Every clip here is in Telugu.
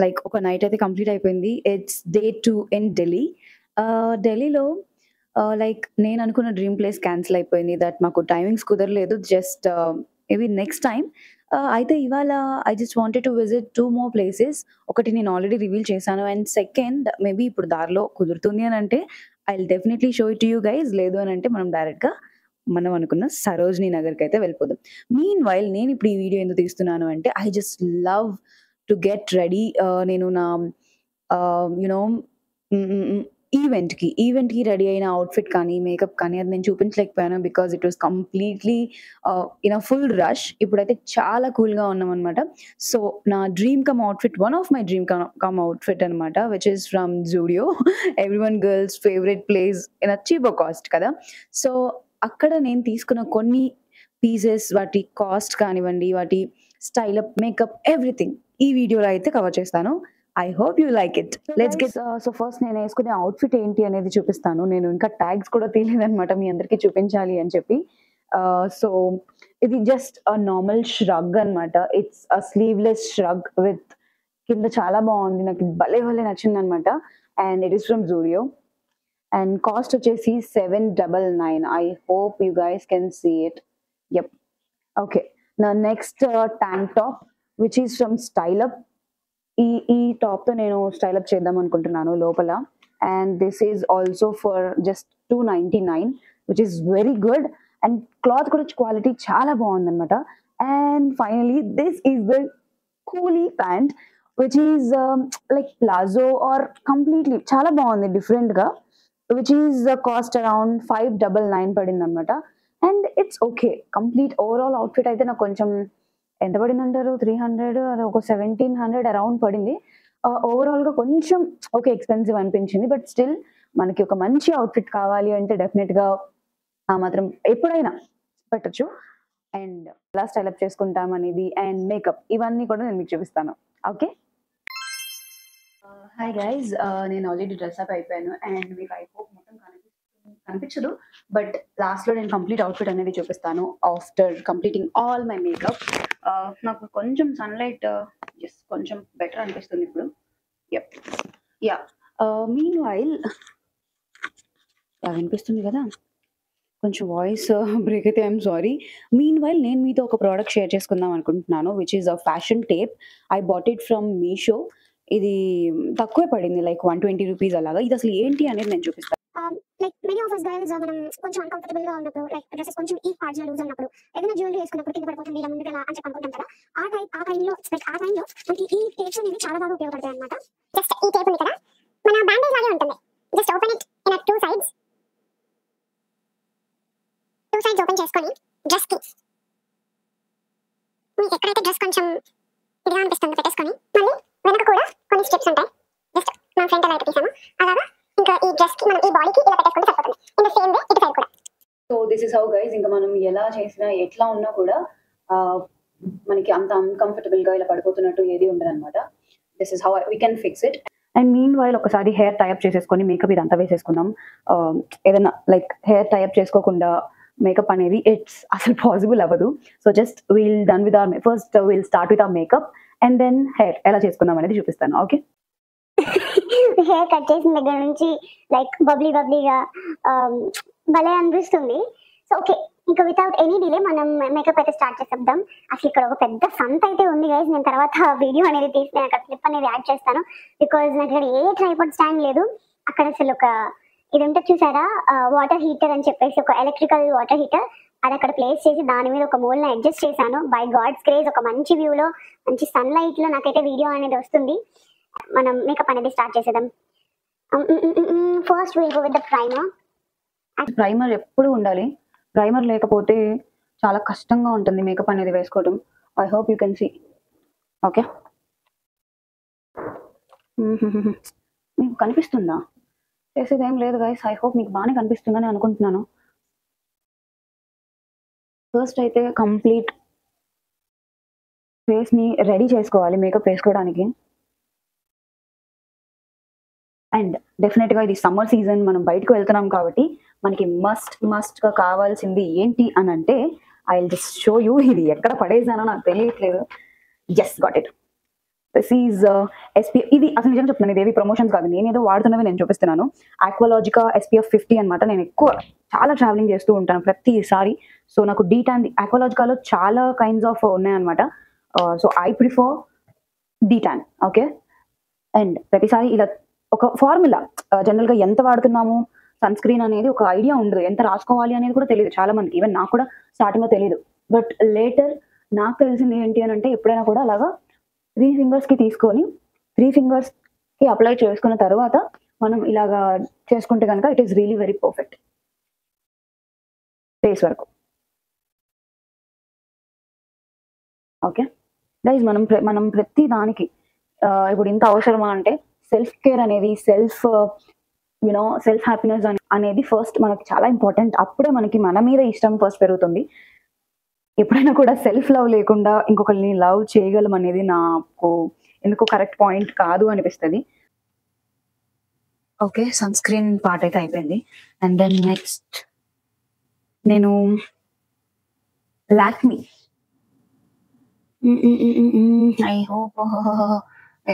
లైక్ ఒక నైట్ అయితే కంప్లీట్ అయిపోయింది. It's day 2 in Delhi. ఢిల్లీలో లైక్ నేను అనుకున్న డ్రీమ్ ప్లేస్ క్యాన్సిల్ అయిపోయింది. దట్ మాకు టైమింగ్స్ కుదరలేదు. Just maybe next time. అయితే ఇవాళ I just wanted to visit 2 more places. ఒకటి నేను ఆల్రెడీ రివీల్ చేశాను. అండ్ సెకండ్ మేబీ ఇప్పుడు దారిలో కుదురుతుంది అనంటే I will definitely show it to you guys. లేదు అనంటే మనం డైరెక్ట్‌గా మనం అనుకున్న సరోజినీ నగర్‌కైతే వెళ్ళిపోదాం. మీన్‌వైల్ నేను ఇప్పుడు ఈ వీడియో ఎందుకు తీస్తున్నాను అంటే I just love to get ready. నేను నా యూ నో హ్మ్, హ్మ్, హ్మ్. ఈవెంట్‌కి రెడీ అయిన అవుట్‌ఫిట్ కానీ, మేకప్ కానీ అది నేను చూపించలేకపోయాను. Because it was completely in a full rush. ఇప్పుడైతే చాలా కూల్‌గా ఉన్నామనమాట. సో, నా dream come outfit one of my dream come outfit అనమాట. Which is from Zudio. Everyone girls favourite place in a cheaper cost కదా! సో, అక్కడ నేను తీసుకున్న కొన్ని పీసెస్ వాటి కాస్ట్ కానివ్వండి, వాటి స్టైల్ అప్, మేకప్ ఎవ్రీథింగ్ ఈ వీడియోలో అయితే కవర్ చేస్తాను. I hope you like it. Let's get so first నేను వేసుకునే అవుట్‌ఫిట్ ఏంటి అనేది చూపిస్తాను. నేను ఇంకా ట్యాగ్స్ కూడా తీయలేదనమాట మీ అందరికీ చూపించాలి అని చెప్పి. సో ఇది జస్ట్ అ నార్మల్ ష్రగ్ అనమాట. It's a sleeveless shrug with కింద చాలా బావుంది. నాకు భలే నచ్చిందనమాట. And it is from Zudio. And cost వచ్చేసి 799. I hope you guys can see it. Yep. Okay. నా next tank top which is from style up. ఈ ఈ టాప్‌తో నేను స్టైల్ అప్ చేద్దాం అనుకుంటున్నాను లోపల. And this is also for just 299 which is very good. And cloth కూడా క్వాలిటీ చాలా బావుందనమాట. And finally this is the coolie pant which is like palazzo or completely చాలా బావుంది డిఫరెంట్‌గా. విచ్ ఈస్ కాస్ట్ అరౌండ్ 599 పడిందనమాట. And it's okay. Complete overall outfit అయితే నాకు కొంచెం ఎంత పడిందంటారు? 300 అది ఒక 1700 అరౌండ్ పడింది. ఓవరాల్‌గా కొంచెం ఓకే ఎక్స్‌పెన్సివ్ అనిపించింది. బట్ స్టిల్ మనకి ఒక మంచి అవుట్‌ఫిట్ కావాలి అంటే డెఫినిట్‌గా ఆ మాత్రం ఎప్పుడైనా పెట్టొచ్చు. అండ్ ఎలా స్టైల్ అప్ చేసుకుంటాం అనేది అండ్ మేకప్ ఇవన్నీ కూడా నేను మీకు చూపిస్తాను. ఓకే. Hi guys. నేను ఆల్రెడీ డ్రెస్ అప్ అయిపోయాను. అండ్ మీకు ఐ హోప్ మొత్తం కనిపించదు. బట్ లాస్ట్‌లో నేను కంప్లీట్ అవుట్‌ఫిట్ అనేది చూపిస్తాను. After completing all my makeup. నాకు కొంచెం సన్‌లైట్ జస్ట్ కొంచెం బెటర్ అనిపిస్తుంది ఇప్పుడు. యెప్. యాహ్! మీన్‌వైల్ వినిపిస్తుంది కదా! కొంచెం వాయిస్ బ్రేక్ అయితే ఐయామ్ సారీ. మీన్‌వైల్ నేను మీతో ఒక ప్రొడక్ట్ షేర్ చేసుకుందాం అనుకుంటున్నాను. Which is a fashion tape. I bought it from Meesho. ఇది తక్కువే పడింది. లైక్ ₹120 అలాగా. ఇది అసలు ఏంటి అనేది నేను చూపిస్తాను. Like many of us girls మనం కొంచెం అన్‌కంఫర్టబుల్ గా ఉన్నప్పుడు, లైక్ డ్రెసెస్ కొంచెం ఈ పార్ట్స్ లో లూజ్ ఉన్నప్పుడు, ఏదైనా జ్యువెలరీ వేసుకున్నప్పుడు కింద పడిపోతుంది ఇలా ముందుకు ఎలా అని చెప్పి అనుకుంటాం కదా. ఆ టైంలో మనకి ఈ టేప్స్ అనేవి చాలా బాగా ఉపయోగపడతాయి అన్నమాట. జస్ట్ ఈ టేప్ ఉంది కదా, మన బ్యాండేజ్ లాగే ఉంటుంది. Just open it in two sides open చేసుకొని డ్రెస్ కి మీకు ఎక్కడైతే డ్రెస్ కొంచెం ఇదిగా అనిపిస్తుందో పెట్టేసుకొని మళ్ళీ వెనక కూడా కొన్ని స్ట్రిప్స్ ఉంటాయి. జస్ట్ మనం ఫ్రంట్ ఎలా అయితే తీసామో అలాగా ఇంకా ఈ డ్రెస్ కి మనం ఈ బాడీకి ఇలా పెట్టేసుకుంటే సరిపోతుంది. ఇన్ ద సేమ్ వే ఇటు సైడ్ కూడా. So this is how guys. ఇంకా మనం ఎలా చేసినా ఎట్లా ఉన్నా కూడా మనకి అంత అన్‌కంఫర్టబుల్‌గా ఇలా పడిపోతున్నట్టు ఏది ఉండదనమాట. This is how we can fix it. And meanwhile ఒకసారి హెయిర్ టై అప్ చేసేసుకొని మేకప్ ఇదంతా వేసేసుకుందాం. ఏదైనా లైక్ హెయిర్ టై అప్ చేసుకోకుండా మేకప్ అనేది ఇట్స్ అసలు పాసిబుల్ అవ్వదు. So just we'll done with our first we'll start with our makeup and then hair ఎలా చేసుకుందాం అనేది చూపిస్తాను. ఓకే. హెయిర్ కట్ చేసిన దగ్గర నుంచి లైక్ బబ్లీగా భలే అనిపిస్తుంది. సో ఓకే, ఇంకా వితౌట్ ఎనీ డిలే మనం మేకప్ అయితే స్టార్ట్ చేసేద్దాం. అసలు ఇక్కడ ఒక పెద్ద సంత అయితే ఉంది గైస్. నేను తర్వాత వీడియో అనేది తీసి నేను అక్కడ క్లిప్ అనేది యాడ్ చేస్తాను. బికాజ్ నాకు ఇక్కడ ఏ ట్రైపాడ్ స్టాండ్ లేదు. అక్కడ అసలు ఒక ఇది ఉంటుంది చూసారా, వాటర్ హీటర్ అని చెప్పేసి ఒక ఎలక్ట్రికల్ వాటర్ హీటర్, అది అక్కడ ప్లేస్ చేసి దాని మీద ఒక మూలన అడ్జస్ట్ చేశాను. బై గాడ్స్ గ్రేస్ ఒక మంచి వ్యూలో మంచి సన్లైట్ లో నాకైతే వీడియో అనేది వస్తుంది. మనం మేకప్ అనేది స్టార్ట్ చేసేద్దాం. First will go with the primer. Primer ఎప్పుడు ఉండాలి. ప్రైమర్ లేకపోతే చాలా కష్టంగా ఉంటుంది మేకప్ అనేది వేసుకోవడం. I hope you can see. Okay. మీకు కనిపిస్తుందా? చేసేదేం లేదు గైస్. ఐ హోప్ మీకు బాగానే కనిపిస్తుందని అనుకుంటున్నాను. ఫస్ట్ అయితే కంప్లీట్ ఫేస్ని రెడీ చేసుకోవాలి మేకప్ వేసుకోవడానికి. అండ్ డెఫినెట్గా ఇది సమ్మర్ సీజన్, మనం బయటకు వెళ్తున్నాం కాబట్టి మనకి మస్ట్గా కావాల్సింది ఏంటి అని అంటే I will just show you. ఇది ఎక్కడ పడేసానో నాకు తెలియట్లేదు. Just got it. This is SPF. ఇది అసలు నిజంగా చెప్తున్నాను, ఇదేవి ప్రమోషన్స్ కాదు, నేను ఏదో వాడుతున్నవి నేను చూపిస్తున్నాను. ఆక్వాలాజికా SPF 50 అనమాట. నేను ఎక్కువ చాలా ట్రావెలింగ్ చేస్తూ ఉంటాను ప్రతిసారి. సో నాకు డీటాన్, ఆక్వాలాజికాలో చాలా కైండ్స్ ఆఫ్ ఉన్నాయన్నమాట. So I prefer D-Tan. Okay, and ప్రతిసారి ఇలా ఒక ఫార్ములా, జనరల్గా ఎంత వాడుతున్నాము సన్ స్క్రీన్ అనేది ఒక ఐడియా ఉండదు, ఎంత రాసుకోవాలి అనేది కూడా తెలియదు చాలా మందికి. ఈవెన్ నాకు కూడా స్టార్టింగ్లో తెలియదు. బట్ లేటర్ నాకు తెలిసింది ఏంటి అని అంటే, ఎప్పుడైనా కూడా అలాగా 3 ఫింగర్స్కి తీసుకొని 3 ఫింగర్స్కి అప్లై చేసుకున్న తర్వాత మనం ఇలాగా చేసుకుంటే కనుక it is really very perfect face వరకు. ఓకే గైజ్, మనం ప్రతి దానికి ఇప్పుడు ఇంత అవసరమా అంటే, సెల్ఫ్ కేర్ అనేది, సెల్ఫ్ హ్యాపీనెస్ అనేది ఫస్ట్ మనకి చాలా ఇంపార్టెంట్. అప్పుడే మనకి మన మీద ఇష్టం ఫస్ట్ పెరుగుతుంది. ఎప్పుడైనా కూడా సెల్ఫ్ లవ్ లేకుండా ఇంకొకరిని లవ్ చేయగలం అనేది నాకు ఎందుకో కరెక్ట్ పాయింట్ కాదు అనిపిస్తుంది. ఓకే, సన్ స్క్రీన్ పార్ట్ అయితే అయిపోయింది. అండ్ దెన్ నెక్స్ట్ నేను లాక్మీ, ఐ హోప్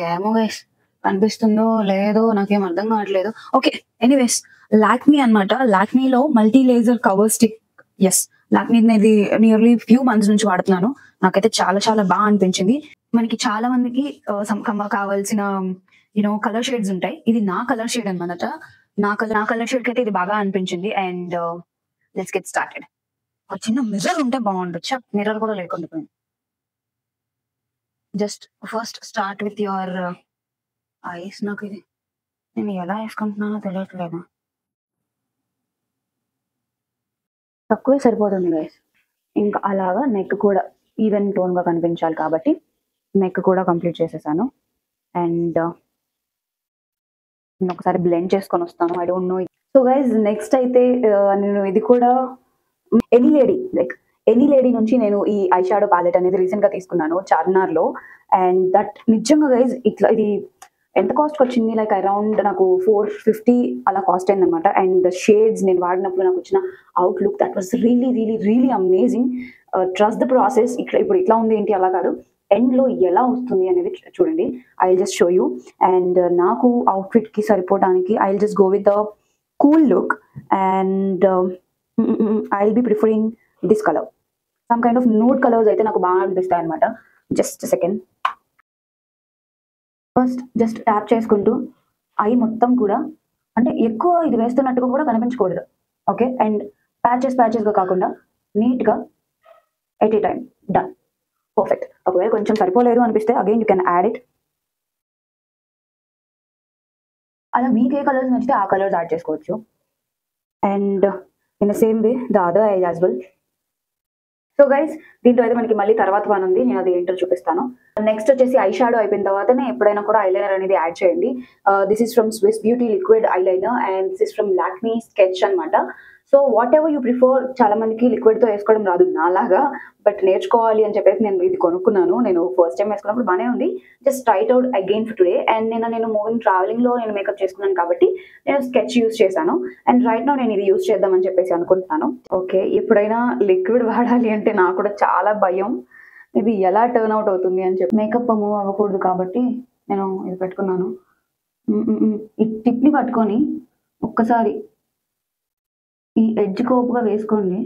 ఏమో గైస్ కనిపిస్తుందో లేదో నాకేం అర్థం కావట్లేదు. ఓకే, ఎనీవేస్ లాక్మీ అనమాట. లాక్మీలో multi laser cover stick. Yes, Lakme అనేది నియర్లీ ఫ్యూ మంత్స్ నుంచి వాడుతున్నాను. నాకైతే చాలా చాలా బాగా అనిపించింది. మనకి చాలా మందికి కావాల్సిన కలర్ షేడ్స్ ఉంటాయి. ఇది నా కలర్ షేడ్ అనమాట. నా కలర్ షేడ్ కి అయితే ఇది బాగా అనిపించింది. And let's get started. ఒక చిన్న మిర్రర్ ఉంటే బాగుండొచ్చు, మిర్రర్ కూడా లేకుండా పోయింది. Just first start with your eyes. నాకు ఇది నేను ఎలా వేసుకుంటున్నానో తెలియట్లేదు, తక్కువే సరిపోతుంది గైస్. ఇంకా అలాగా నెక్ కూడా ఈవెన్ టోన్ గా కనిపించాలి కాబట్టి నెక్ కూడా కంప్లీట్ చేసేసాను. అండ్ నేను ఒకసారి బ్లెండ్ చేసుకొని వస్తాను. I don't know. So guys next అయితే నేను ఇది కూడా ఎనీ లేడీ నుంచి నేను ఈ ఐ షాడో ప్యాలెట్ అనేది రీసెంట్ గా తీసుకున్నాను చార్మినార్ లో. అండ్ దట్ నిజంగా గైజ్ ఇది ఎంత కాస్ట్ వచ్చింది, లైక్ అరౌండ్ నాకు 450 అలా కాస్ట్ అయింది అనమాట. అండ్ ద షేడ్స్ నేను వాడినప్పుడు నాకు వచ్చిన outlook that was really really really amazing. Trust the process. ఇప్పుడు ఇట్లా ఉంది ఏంటి అలా కాదు, ఎండ్ లో ఎలా వస్తుంది అనేది చూడండి. I will just show you. And నాకు అవుట్ఫిట్ కి సరిపోవడానికి I will just go with the cool look. And I will be preferring this colour. Some kind of nude colours అయితే నాకు బాగా అనిపిస్తాయి అనమాట. Just second. First just tap చేసుకుంటూ ఐ మొత్తం కూడా, అంటే ఎక్కువ ఇది వేస్తున్నట్టుగా కూడా కనిపించకూడదు. ఓకే, అండ్ ప్యాచెస్గా కాకుండా నీట్గా at a time. Done, perfect. ఒకవేళ కొంచెం సరిపోలేదు అనిపిస్తే again you can add it. అలా మీకు ఏ కలర్స్ నచ్చితే ఆ కలర్స్ యాడ్ చేసుకోవచ్చు. And in the same way the other I as well. So guys దీంట్లో అయితే మనకి మళ్ళీ తర్వాత పని ఉంది, నేను అది ఏంటో చూపిస్తాను. నెక్స్ట్ వచ్చేసి ఐ షాడో అయిపోయిన తర్వాతనే ఎప్పుడైనా కూడా ఐలైనర్ అనేది యాడ్ చేయండి. This is from Swiss Beauty liquid eyeliner and this is from Lakme sketch అనమాట. So whatever you prefer. చాలా మందికి లిక్విడ్తో వేసుకోవడం రాదు నాలాగా, బట్ నేర్చుకోవాలి అని చెప్పేసి నేను ఇది కొనుక్కున్నాను. నేను ఫస్ట్ టైం వేసుకున్నప్పుడు బాగానే ఉంది. Just tried out again for today. And నేను మూవింగ్ ట్రావెలింగ్లో నేను మేకప్ చేసుకున్నాను కాబట్టి నేను స్కెచ్ యూస్ చేశాను. అండ్ రైట్ నౌ నేను ఇది యూస్ చేద్దామని చెప్పేసి అనుకుంటున్నాను. ఓకే, ఎప్పుడైనా లిక్విడ్ వాడాలి అంటే నాకు కూడా చాలా భయం, ఇది ఎలా టర్న్ అవుట్ అవుతుంది అని చెప్పి. మేకప్ మూవ్ అవ్వకూడదు కాబట్టి నేను ఇది పెట్టుకున్నాను. ఈ టిప్ని పట్టుకొని ఒక్కసారి ఈ ఎడ్జ్ కోపుగా వేసుకోండి.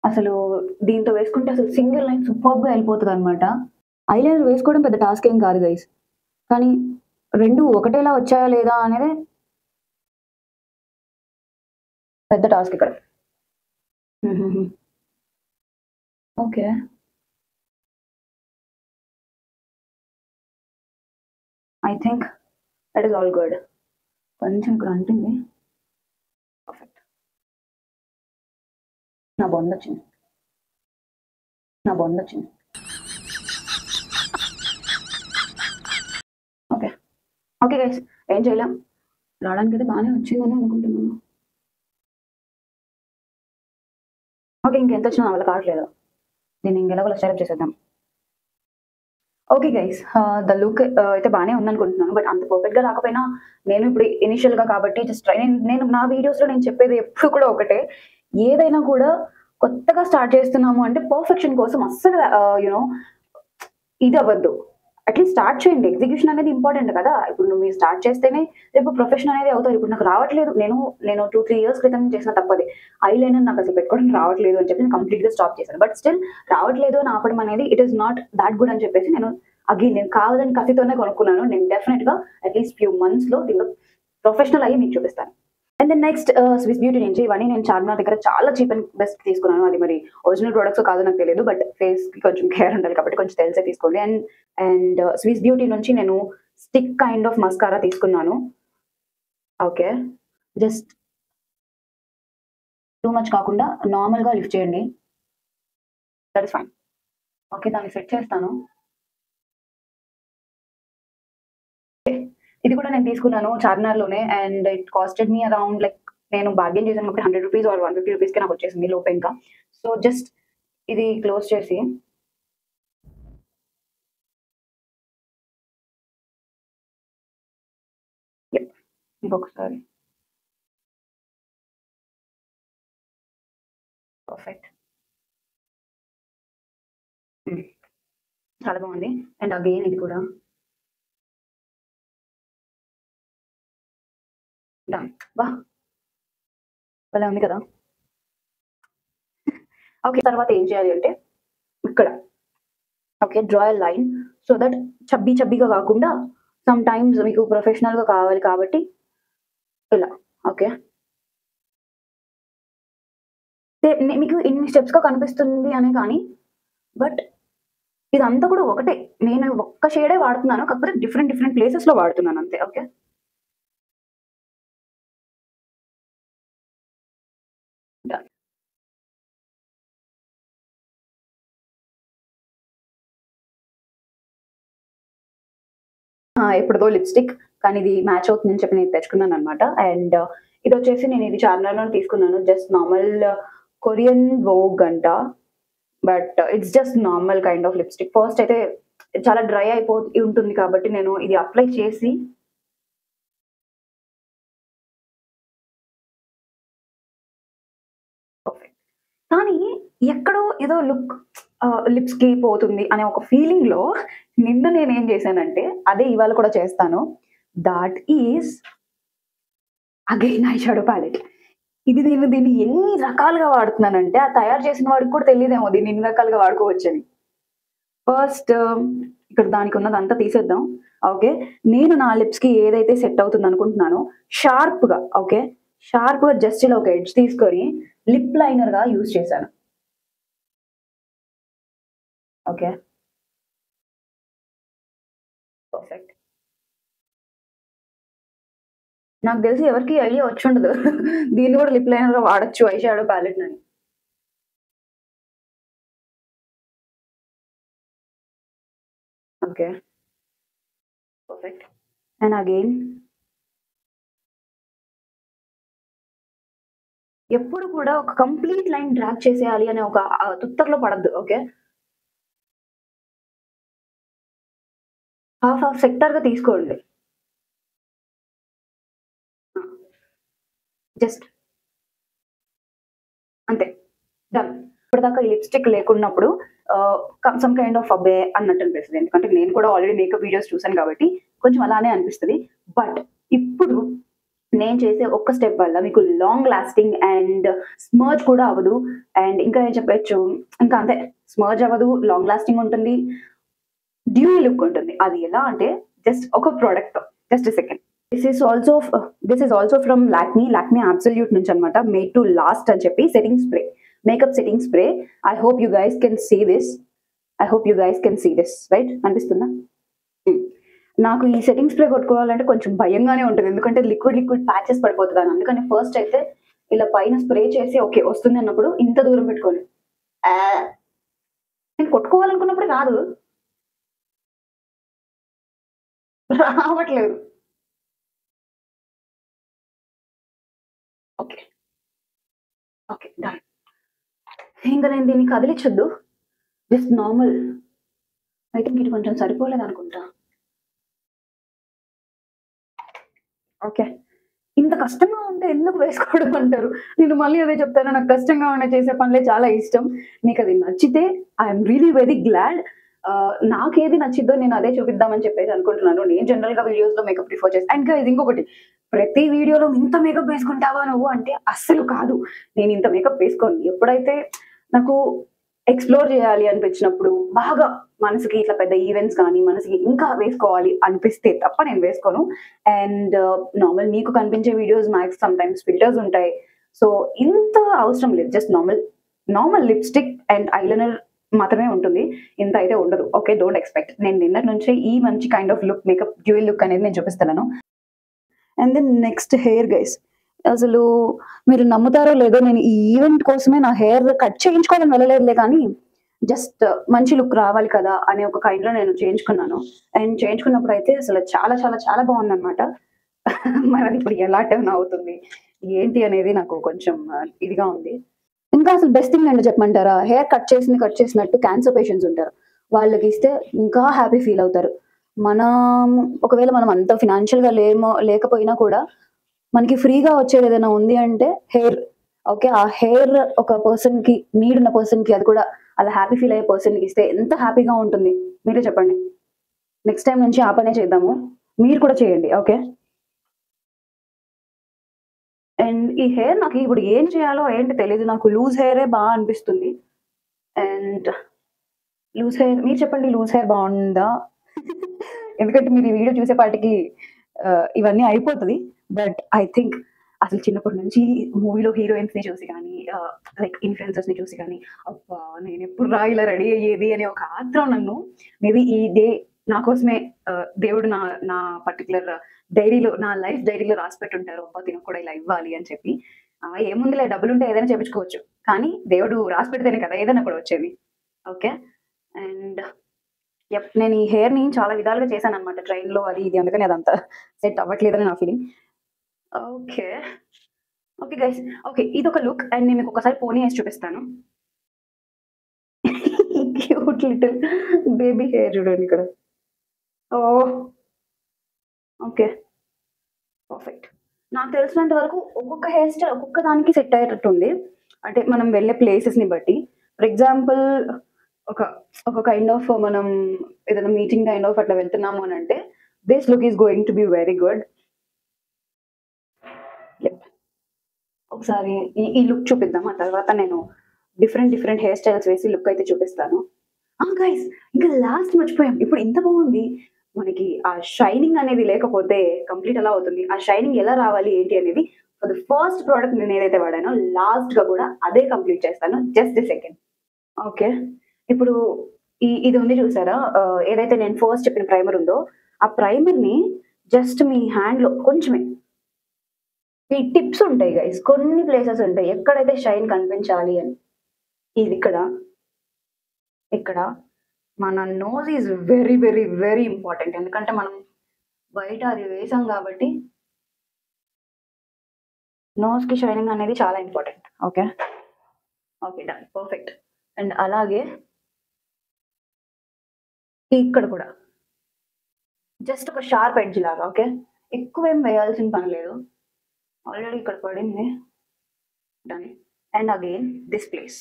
అసలు దీంతో వేసుకుంటే అసలు సింగిల్ లైన్ సూపర్గా వెళ్ళిపోతుంది అనమాట. ఐలైనర్ వేసుకోవడం పెద్ద టాస్క్ ఏం కాదు గైస్, కానీ రెండు ఒకటేలా వచ్చాయా లేదా అనేది పెద్ద టాస్క్ ఇక్కడ. Okay, I think that is all good. కొంచెం ఇక్కడ అంటుంది. పర్ఫెక్ట్. నా బొంద వచ్చింది. ఓకే ఓకే గైస్, ఏం చేయలేం. రావడానికి అయితే బాగానే వచ్చిందని అనుకుంటున్నాను. ఓకే, ఇంకెంత వచ్చినా వల్ల కావట్లేదు. దీన్ని ఇంకెలా స్టైల్ చేసేద్దాం. ఓకే గైస్, ద లుక్ అయితే బాగానే ఉందనుకుంటున్నాను, బట్ అంత పర్ఫెక్ట్గా రాకపోయినా నేను ఇప్పుడు ఇనిషియల్గా కాబట్టి జస్ట్ ట్రై. నేను నా వీడియోస్లో నేను చెప్పేది ఎప్పుడు కూడా ఒకటే, ఏదైనా కూడా కొత్తగా స్టార్ట్ చేస్తున్నాము అంటే పర్ఫెక్షన్ కోసం అస్సలు యూనో ఇది అవ్వద్దు. అట్లీస్ట్ స్టార్ట్ చేయండి. ఎగ్జిక్యూషన్ అనేది ఇంపార్టెంట్ కదా! ఇప్పుడు నువ్వు మీరు స్టార్ట్ చేస్తేనే రేపు ప్రొఫెషన్ అనేది అవుతారు. ఇప్పుడు నాకు రావట్లేదు. నేను 2, 3 ఇయర్స్ క్రితం చేసిన తప్పది. ఐలైనర్ నాకసలు పెట్టుకోవడం రావట్లేదు అని చెప్పి నేను కంప్లీట్‌గా స్టాప్ చేశాను. బట్ స్టిల్ రావట్లేదు అని ఆపడం అనేది it is not thought good అని చెప్పేసి నేను అగైన్ నేను కావాలని కసితోనే కొనుక్కున్నాను. నేను డెఫినిట్‌గా అట్లీస్ట్ ఫ్యూ మంత్స్‌లో దీనిలో ప్రొఫెషనల్ అయ్యి మీకు చూపిస్తాను. And then next Swiss Beauty నుంచి ఇవన్నీ నేను చార్మినార్ దగ్గర చాలా చీప్ అండ్ బెస్ట్ తీసుకున్నాను. అది మరి ఒరిజినల్ ప్రొడక్ట్సో కాదో నాకు తెలియదు. బట్ ఫేస్‌కి కొంచెం కేర్ ఉండాలి కాబట్టి కొంచెం తెలిసే తీసుకోండి. అండ్ స్విస్ బ్యూటీ నుంచి నేను స్టిక్ కైండ్ ఆఫ్ మస్కారా తీసుకున్నాను. ఓకే. జస్ట్ టూ మచ్ కాకుండా నార్మల్‌గా లిఫ్ట్ చేయండి. That is fine. ఓకే. దాన్ని సెట్ చేస్తాను. ఇది కూడా నేను తీసుకున్నాను చార్మినార్‌లోనే and it costed me around like నేను బార్గెయిన్ చేశాను కాబట్టి రూ. 100 ఆర్ రూ. 150కే నాకొచ్చేసింది లోపే ఇంకా. సో జస్ట్ ఇది క్లోజ్ చేసి యెప్. ఇంకొకసారి. పర్ఫెక్ట్. హ్మ్. చాలా బాగుంది. అండ్ అగైన్ ఇది కూడా డన్. వాహ్! భలే ఉంది కదా! ఓకే. తర్వాత ఏం చేయాలి అంటే ఇక్కడ okay. Draw a line so that చబ్బీగా కాకుండా సమ్ టైమ్స్ మీకు ప్రొఫెషనల్‌గా కావాలి కాబట్టి ఇలా. ఓకే. మీకు ఇన్ని స్టెప్స్‌గా కనిపిస్తుంది అనే కానీ బట్ ఇదంతా కూడా ఒకటే. నేను ఒక్క షేడే వాడుతున్నాను. కాకపోతే డిఫరెంట్ ప్లేసెస్‌లో వాడుతున్నాను అంతే. ఓకే. డన్. ఎప్పుడుదో లిప్‌స్టిక్ కానీ ఇది మ్యాచ్ అవుతుందని చెప్పి నేను తెచ్చుకున్నాననమాట. అండ్ ఇదొచ్చేసి నేను ఇది చార్మినార్‌లోనే తీసుకున్నాను. జస్ట్ నార్మల్ కొరియన్ వోగ్ అంట. But it's just normal kind of lipstick. First అయితే చాలా డ్రై ఉంటుంది కాబట్టి నేను ఇది అప్లై చేసి పర్ఫెక్ట్. కానీ ఎక్కడో ఏదో లిప్స్‌కి పోతుంది అనే ఒక ఫీలింగ్‌లో నిన్న నేనేం చేశానంటే అదే ఇవాళ కూడా చేస్తాను. That is again eye shadow palette. దీన్ని ఎన్ని రకాలుగా వాడుతున్నానంటే ఆ తయారు చేసిన వాడికి కూడా తెలీదేమో దీన్ని ఇన్ని రకాలుగా వాడుకోవచ్చని. ఫస్ట్ ఇక్కడ దానికున్నదంతా తీసేద్దాం. ఓకే. నేను నా లిప్స్‌కి ఏదైతే సెట్ అవుతుందనుకుంటున్నానో షార్ప్‌గా ఓకే. షార్ప్‌గా జస్ట్ ఇలా ఒక ఎడ్జ్ తీసుకొని లిప్ లైనర్‌గా యూజ్ చేశాను. ఓకే. పర్ఫెక్ట్. నాకు తెలిసి ఎవరికీ ఐడియా వచ్చుండదు. దీన్ని కూడా లిప్ లైనర్‌గా వాడొచ్చు ఐ షాడో ప్యాలెట్‌నని. ఓకే. పర్ఫెక్ట్. అండ్ అగైన్ ఎప్పుడు కూడా ఒక కంప్లీట్ లైన్ డ్రాగ్ చేసేయాలి అనే ఒక తుత్తరలో పడొద్దు. ఓకే. హాఫ్ సెక్టార్‌గా తీసుకోండి. ఆ! జస్ట్ అంతే. డన్. ఇప్పటిదాకా ఈ లిప్‌స్టిక్ లేకున్నప్పుడు సమ్ కైండ్ ఆఫ్ అబ్బే! అన్నట్టు అనిపిస్తది. ఎందుకంటే నేను కూడా ఆల్రెడీ మేకప్ వీడియోస్ చూసాను కాబట్టి కొంచెం అలానే అనిపిస్తది. బట్ ఇప్పుడు నేను చేసే ఒక్క స్టెప్ వల్ల మీకు లాంగ్ లాస్టింగ్ అండ్ స్మర్జ్ కూడా అవ్వదు. అండ్ ఇంకా ఏం చెప్పొచ్చు, ఇంకా అంతే స్మర్జ్ అవ్వదు, లాంగ్ లాస్టింగ్ ఉంటుంది, డ్యూయీ లుక్ ఉంటుంది. అది ఎలా అంటే జస్ట్ ఒక ప్రొడక్ట్‌తో just a second. This is also from Lakme absolute నుంచి అన్నమాట. మేడ్ టు లాస్ట్ అని చెప్పి setting spray. Makeup setting spray. I hope you guys can see this. Right? అనిపిస్తుందా? హ్మ్. నాకు ఈ సెట్టింగ్ స్ప్రే కొట్టుకోవాలంటే కొంచెం భయంగానే ఉంటది. ఎందుకంటే లిక్విడ్ ప్యాచెస్ పడిపోతదని. అందుకని ఫస్ట్ అయితే ఇలా పైన స్ప్రే చేసి ఓకే. వస్తుంది అన్నప్పుడు ఇంత దూరం పెట్టుకోను. ఆహ్, నేను కొట్టుకోవాలనుకున్నప్పుడు రాదు. రావట్లేదు. ఓకే. ఓకే. డన్. ఇంక నేను దీన్ని కదిలిచ్చొద్దు. Just normal. ఐ థింక్ ఇది కొంచెం సరిపోలేదనుకుంటా. ఓకే. ఇంత కష్టంగా ఉంటే ఎందుకు వేసుకోవడం అంటారు. నేను మళ్ళీ అదే చెప్తాను. నాకు కష్టంగా ఉన్న చేసే పనులే చాలా ఇష్టం. మీకది నచ్చితే ఐఎమ్ రియలీ వెరీ గ్లాడ్. నాకేది నచ్చిద్దో నేను అదే చూపిద్దామని చెప్పేసి అనుకుంటున్నాను. నేను జనరల్‌గా వీడియోస్‌లో మేకప్ ప్రిఫర్ చేస్తా. అండ్ గైస్ ఇంకొకటి, ప్రతి వీడియోలో ఇంత మేకప్ వేసుకుంటావా నువ్వు అంటే అస్సలు కాదు. నేను ఇంత మేకప్ వేసుకోను. ఎప్పుడైతే నాకు ఎక్స్‌ప్లోర్ చేయాలి అనిపించినప్పుడు, బాగా మనసుకి ఇట్లా పెద్ద ఈవెంట్స్ గానీ, మనసుకి ఇంకా వేసుకోవాలి అనిపిస్తే తప్ప నేను వేసుకోను. అండ్ నార్మల్ మీకు కనిపించే వీడియోస్ మ్యాక్స్ సమ్‌టైమ్స్ ఫిల్టర్స్ ఉంటాయి. సో, ఇంత అవసరం లేదు. Just normal lipstick and eyeliner మాత్రమే ఉంటుంది. ఇంత అయితే ఉండదు. ఓకే. Don't expect. నేను నిన్నటి నుంచే ఈ మంచి kind of look, makeup dual look అనేది నేను చూపిస్తున్నాను. And then next hair guys. అసలు మీరు నమ్ముతారో లేదో, నేను ఈ ఈవెంట్ కోసమే నా హెయిర్ కట్ చేయించుకోవాలని వెళ్ళలేదులే కానీ, జస్ట్ మంచి లుక్ రావాలి కదా అనే ఒక కైండ్‌లో నేను చేయించుకున్నాను. అండ్ చేయించుకున్నప్పుడు అయితే అసలు చాలా చాలా చాలా బాగుందనమాట. మరి అది ఇప్పుడు ఎలా టర్న్ అవుతుంది, ఏంటి అనేది నాకు కొంచెం ఇదిగా ఉంది. ఇంకా అసలు బెస్ట్ థింగ్ ఏంటో చెప్పమంటారా? హెయిర్ కట్ చేసినట్టు క్యాన్సర్ పేషెంట్స్ ఉంటారు. వాళ్ళకి ఇస్తే ఇంకా హ్యాపీ ఫీల్ అవుతారు. మనం ఒకవేళ మనం అంత ఫినాన్షియల్‌గా లేకపోయినా కూడా మనకి ఫ్రీగా వచ్చేది ఏదైనా ఉంది అంటే హెయిర్. ఓకే. ఆ హెయిర్ ఒక పర్సన్‌కి, నీడ్ ఉన్న పర్సన్‌కి, అది కూడా అలా హ్యాపీ ఫీల్ అయ్యే పర్సన్‌కి ఇస్తే ఎంత హ్యాపీగా ఉంటుంది. మీరే చెప్పండి. నెక్స్ట్ టైమ్ నుంచి ఆ పనే చేద్దాము. మీరు కూడా చేయండి. ఓకే. అండ్ ఈ హెయిర్ నాకు ఇప్పుడు ఏం చేయాలో ఏంటి తెలీదు. నాకు లూజ్ హెయిరే అనిపిస్తుంది. అండ్ లూజ్ హెయిర్ మీరు చెప్పండి, లూజ్ హెయిర్ బావుందా? ఎందుకంటే మీరు ఈ వీడియో చూసేపాటికి ఇవన్నీ అయిపోతది. బట్ ఐ థింక్ అసలు చిన్నప్పటి నుంచి మూవీలో హీరోయిన్స్‌ని చూసి గానీ, లైక్ ఇన్‌ఫ్లుయెన్సర్స్‌ని చూసి గానీ, అబ్బా! నేనెప్పుడురా ఇలా రెడీ అయ్యేది అనే ఒక ఆత్రం నన్ను మేబీ ఈ డే నా కోసమే దేవుడు నా నా పర్టిక్యులర్ డైరీలో, నా లైఫ్ డైరీలో రాసిపెట్టుంటారు. అబ్బా! తినకు కూడా ఇలా ఇవ్వాలి అని చెప్పి. ఏముందిలే డబ్బులుంటే ఏదైనా చేపించుకోవచ్చు. కానీ దేవుడు రాసిపెడితేనే కదా ఏదైనా కూడా వచ్చేది. ఓకే. అండ్ నేను ఈ హెయిర్‌ని చాలా విధాలుగా చేశాననమాట. ట్రైన్‌లో అది ఇది అందుకని అదంతా సెట్ అవ్వట్లేదని నా feeling. Okay. Okay guys. Okay. ఇదొక లుక్ అండ్ నేను మీకొకసారి పోనీ ఏసి చూపిస్తాను. క్యూట్ లిటిల్ బేబీ హెయిర్ చూడండి ఇక్కడ. ఓహ్! ఓకే. పర్ఫెక్ట్. నాకు తెలిసినంత వరకు ఒక్కొక్క హెయిర్ స్టైల్ ఒక్కొక్క దానికి సెట్ అయ్యేటట్టుంది. అంటే మనం వెళ్ళే ప్లేసెస్‌ని బట్టి. ఫర్ ఎగ్జాంపుల్ ఒక ఒక కైండ్ ఆఫ్ మనం ఏదైనా మీటింగ్ కైండ్ ఆఫ్ అట్లా వెళ్తున్నాము అనంటే, this look is going to be very good. Yep. ఒకసారి ఈ లుక్ చూపిద్దాం. ఆ తర్వాత నేను డిఫరెంట్ హెయిర్ స్టైల్స్ వేసి లుక్ అయితే చూపిస్తాను. గైస్ ఇంకా లాస్ట్ మర్చిపోయాం. ఇప్పుడు ఇంత బాగుంది. మనకి ఆ షైనింగ్ అనేది లేకపోతే కంప్లీట్ ఎలా అవుతుంది? ఆ షైనింగ్ ఎలా రావాలి ఏంటి అనేది ఫర్ ద ఫస్ట్ ప్రొడక్ట్ నేను ఏదైతే వాడానో లాస్ట్‌గా కూడా అదే కంప్లీట్ చేస్తాను. Just a second. ఓకే. ఇప్పుడు ఇది ఉంది చూసారా? ఏదైతే నేను ఫస్ట్ చెప్పిన ప్రైమర్ ఉందో, ఆ ప్రైమర్‌ని జస్ట్ మీ హ్యాండ్‌లో కొంచెమే, ఈ టిప్స్ ఉంటాయి గైస్. కొన్ని ప్లేసెస్ ఉంటాయి. ఎక్కడైతే షైన్ కనిపించాలి అని. ఇదిక్కడ, ఇక్కడ మన నోస్ ఈజ్ వెరీ ఇంపార్టెంట్. ఎందుకంటే మనం బయట అది వేసాం కాబట్టి నోస్‌కి షైనింగ్ అనేది చాలా important. Okay. Okay. Done. Perfect. And అలాగే ఇక్కడ కూడా జస్ట్ ఒక షార్ప్ ఎడ్జ్ లాగా. ఓకే. ఎక్కువేం వేయాల్సిన పని లేదు. ఆల్రెడీ ఇక్కడ పడింది. Done. And again this place.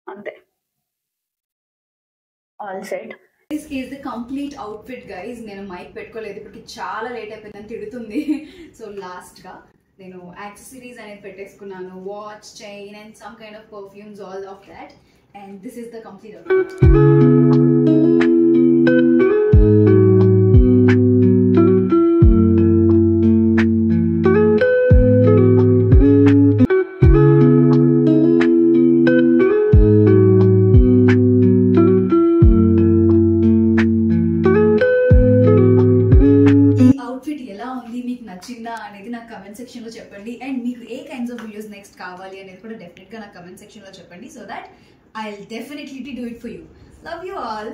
అంతే. All set. This is the complete outfit guys. నేను మైక్ పెట్టుకోలేదు ఇప్పటికి, చాలా లేట్ అయిపోయిందని తిడుతుంది. సో లాస్ట్గా నేను యాక్సెసరీస్ అనేది పెట్టేసుకున్నాను. Watch, chain and some kind of perfumes, all of that. And this is the complete outfit. నచ్చిందా అనేది నాకు కమెంట్ సెక్షన్లో చెప్పండి. అండ్ మీకు ఏ కైండ్స్ ఆఫ్ వీడియోస్ నెక్స్ట్ కావాలి అనేది కూడా డెఫినెట్గా నాకు కమెంట్ సెక్షన్లో చెప్పండి. So that I will definitely do it for you. Love you all.